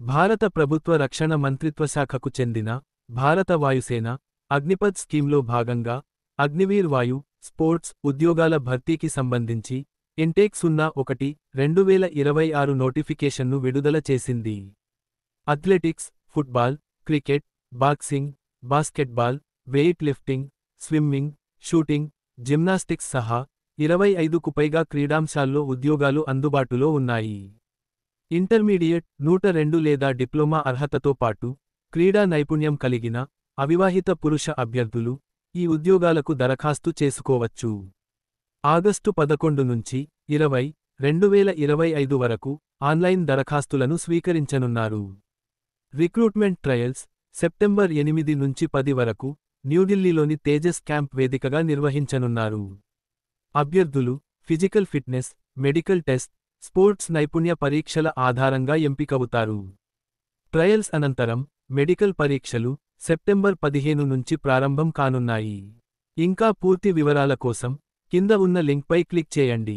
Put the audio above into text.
భారత ప్రభుత్వ రక్షణ మంత్రిత్వ శాఖకు చెందిన భారత వాయుసేన అగ్నిపథ్ స్కీమ్లో భాగంగా అగ్నివీర్ వాయు స్పోర్ట్స్ ఉద్యోగాల భర్తీకి సంబంధించి ఇంటేక్ 01-2026 నోటిఫికేషన్ను విడుదల చేసింది. Athletics, football, cricket, boxing, basketball, weight lifting, swimming, shooting, gymnastics సహా 25కు పైగా క్రీడాంశాల్లో ఉద్యోగాలు అందుబాటులో ఉన్నాయి. ఇంటర్మీడియట్, 102 లేదా డిప్లొమా అర్హతతో పాటు క్రీడా నైపుణ్యం కలిగిన అవివాహిత పురుష అభ్యర్థులు ఈ ఉద్యోగాలకు దరఖాస్తు చేసుకోవచ్చు. ఆగస్టు 11 నుంచి 20, 2025 వరకు ఆన్లైన్ దరఖాస్తులను స్వీకరించనున్నారు. రిక్రూట్మెంట్ ట్రయల్స్ సెప్టెంబర్ 8 నుంచి 10 వరకు న్యూఢిల్లీలోని తేజస్ క్యాంప్ వేదికగా నిర్వహించనున్నారు. అభ్యర్థులు physical fitness, medical test, sports నైపుణ్య పరీక్షల ఆధారంగా ఎంపికవుతారు. ట్రయల్స్ అనంతరం మెడికల్ పరీక్షలు సెప్టెంబర్ 15 నుంచి ప్రారంభం కానున్నాయి. ఇంకా పూర్తి వివరాల కోసం కింద ఉన్న లింక్పై క్లిక్ చేయండి.